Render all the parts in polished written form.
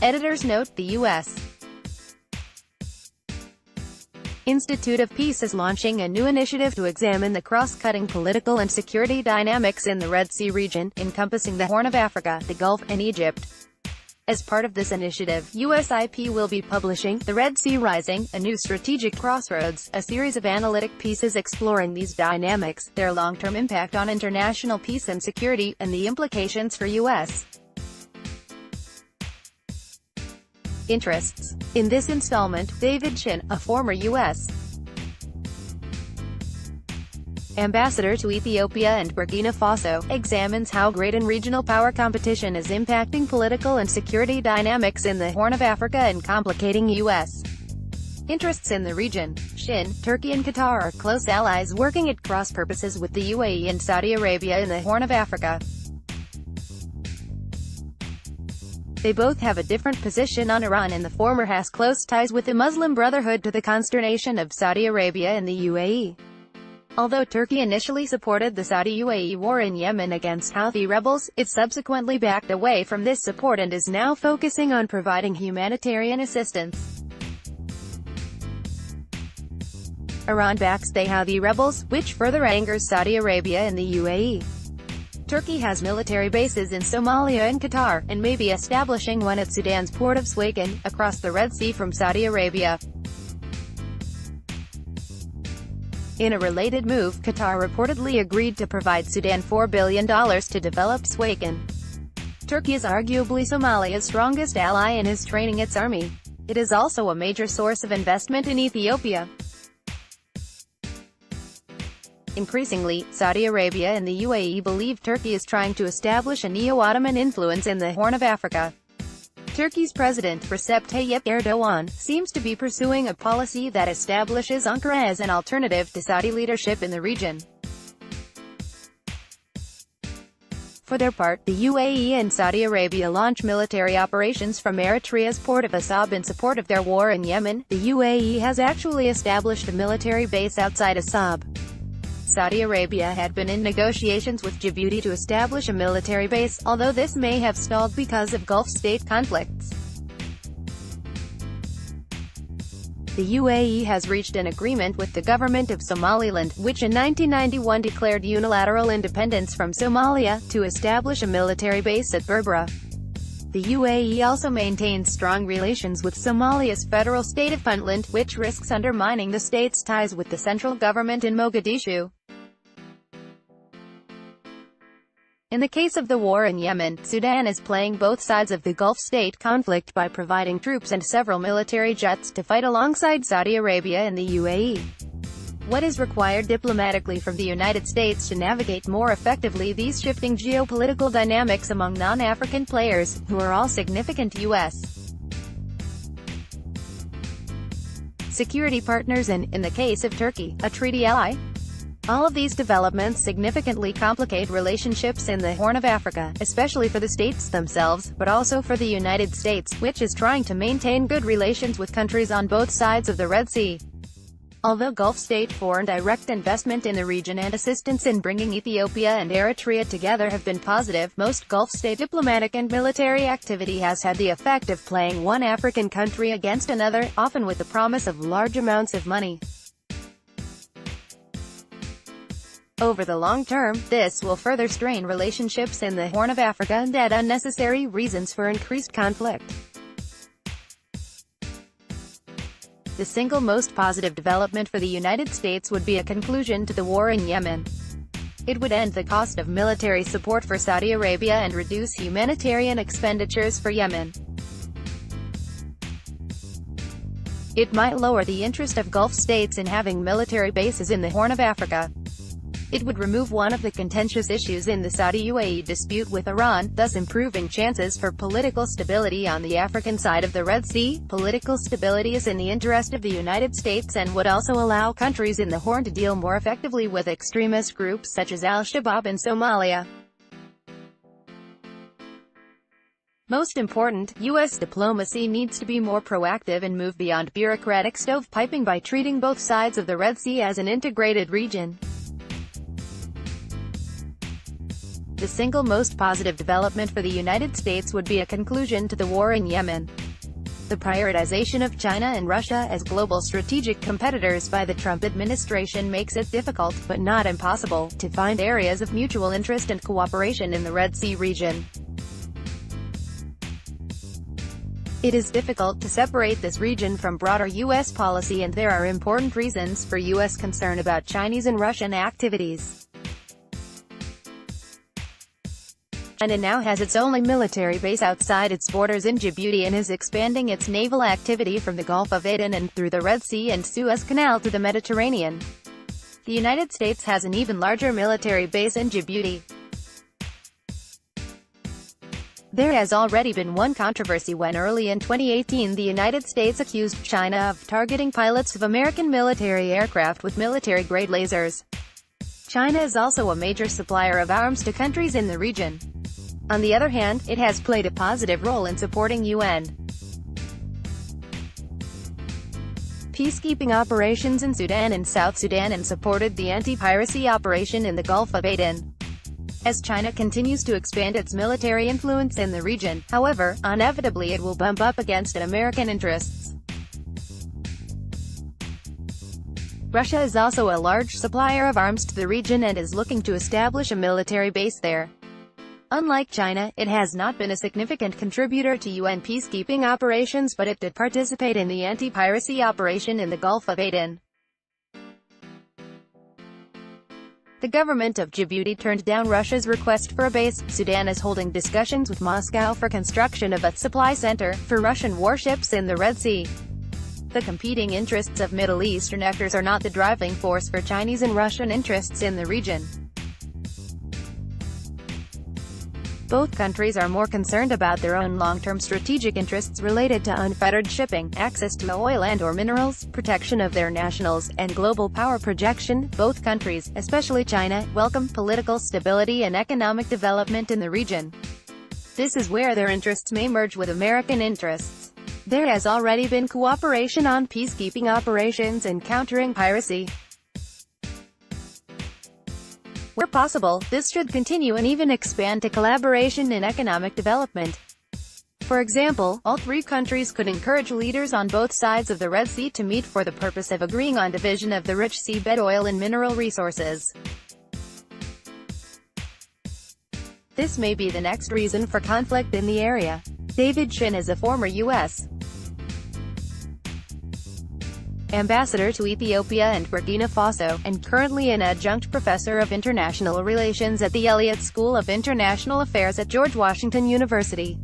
Editor's note: the U.S. Institute of Peace is launching a new initiative to examine the cross-cutting political and security dynamics in the Red Sea region, encompassing the Horn of Africa, the Gulf, and Egypt. As part of this initiative, USIP will be publishing The Red Sea Rising, a new Strategic Crossroads, a series of analytic pieces exploring these dynamics, their long-term impact on international peace and security, and the implications for U.S. interests. In this installment, David Shinn, a former U.S. ambassador to Ethiopia and Burkina Faso, examines how great and regional power competition is impacting political and security dynamics in the Horn of Africa and complicating U.S. interests in the region. Shinn: Turkey and Qatar are close allies working at cross purposes with the UAE and Saudi Arabia in the Horn of Africa. They both have a different position on Iran, and the former has close ties with the Muslim Brotherhood to the consternation of Saudi Arabia and the UAE. Although Turkey initially supported the Saudi-UAE war in Yemen against Houthi rebels, it subsequently backed away from this support and is now focusing on providing humanitarian assistance. Iran backs the Houthi rebels, which further angers Saudi Arabia and the UAE. Turkey has military bases in Somalia and Qatar, and may be establishing one at Sudan's port of Swagan, across the Red Sea from Saudi Arabia. In a related move, Qatar reportedly agreed to provide Sudan $4 billion to develop Swagan. Turkey is arguably Somalia's strongest ally and is training its army. It is also a major source of investment in Ethiopia. Increasingly, Saudi Arabia and the UAE believe Turkey is trying to establish a neo-Ottoman influence in the Horn of Africa. Turkey's President, Recep Tayyip Erdogan, seems to be pursuing a policy that establishes Ankara as an alternative to Saudi leadership in the region. For their part, the UAE and Saudi Arabia launch military operations from Eritrea's port of Assab in support of their war in Yemen. The UAE has actually established a military base outside Assab. Saudi Arabia had been in negotiations with Djibouti to establish a military base, although this may have stalled because of Gulf state conflicts. The UAE has reached an agreement with the government of Somaliland, which in 1991 declared unilateral independence from Somalia, to establish a military base at Berbera. The UAE also maintains strong relations with Somalia's federal state of Puntland, which risks undermining the state's ties with the central government in Mogadishu. In the case of the war in Yemen, Sudan is playing both sides of the Gulf state conflict by providing troops and several military jets to fight alongside Saudi Arabia and the UAE. What is required diplomatically from the United States to navigate more effectively these shifting geopolitical dynamics among non-African players, who are all significant U.S. security partners and, in the case of Turkey, a treaty ally? All of these developments significantly complicate relationships in the Horn of Africa, especially for the states themselves, but also for the United States, which is trying to maintain good relations with countries on both sides of the Red Sea. Although Gulf state foreign direct investment in the region and assistance in bringing Ethiopia and Eritrea together have been positive, most Gulf state diplomatic and military activity has had the effect of playing one African country against another, often with the promise of large amounts of money. Over the long term, this will further strain relationships in the Horn of Africa and add unnecessary reasons for increased conflict. The single most positive development for the United States would be a conclusion to the war in Yemen. It would end the cost of military support for Saudi Arabia and reduce humanitarian expenditures for Yemen. It might lower the interest of Gulf states in having military bases in the Horn of Africa. It would remove one of the contentious issues in the Saudi-UAE dispute with Iran, thus improving chances for political stability on the African side of the Red Sea. Political stability is in the interest of the United States and would also allow countries in the Horn to deal more effectively with extremist groups such as al-Shabaab in Somalia. Most important, U.S. diplomacy needs to be more proactive and move beyond bureaucratic stovepiping by treating both sides of the Red Sea as an integrated region. The single most positive development for the United States would be a conclusion to the war in Yemen. The prioritization of China and Russia as global strategic competitors by the Trump administration makes it difficult, but not impossible, to find areas of mutual interest and cooperation in the Red Sea region. It is difficult to separate this region from broader U.S. policy, and there are important reasons for U.S. concern about Chinese and Russian activities. China now has its only military base outside its borders in Djibouti and is expanding its naval activity from the Gulf of Aden and through the Red Sea and Suez Canal to the Mediterranean. The United States has an even larger military base in Djibouti. There has already been one controversy when early in 2018 the United States accused China of targeting pilots of American military aircraft with military-grade lasers. China is also a major supplier of arms to countries in the region. On the other hand, it has played a positive role in supporting UN peacekeeping operations in Sudan and South Sudan and supported the anti-piracy operation in the Gulf of Aden. As China continues to expand its military influence in the region, however, inevitably it will bump up against American interests. Russia is also a large supplier of arms to the region and is looking to establish a military base there. Unlike China, it has not been a significant contributor to UN peacekeeping operations, but it did participate in the anti-piracy operation in the Gulf of Aden. The government of Djibouti turned down Russia's request for a base. Sudan is holding discussions with Moscow for construction of a supply center for Russian warships in the Red Sea. The competing interests of Middle Eastern actors are not the driving force for Chinese and Russian interests in the region. Both countries are more concerned about their own long-term strategic interests related to unfettered shipping, access to oil and/or minerals, protection of their nationals, and global power projection. Both countries, especially China, welcome political stability and economic development in the region. This is where their interests may merge with American interests. There has already been cooperation on peacekeeping operations and countering piracy. Where possible, this should continue and even expand to collaboration in economic development. For example, all three countries could encourage leaders on both sides of the Red Sea to meet for the purpose of agreeing on division of the rich seabed oil and mineral resources. This may be the next reason for conflict in the area. David Shinn is a former U.S. ambassador to Ethiopia and Burkina Faso, and currently an adjunct professor of international relations at the Elliott School of International Affairs at George Washington University.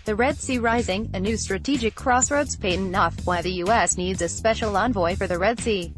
The Red Sea Rising, a new strategic crossroads patent off why the U.S. needs a special envoy for the Red Sea.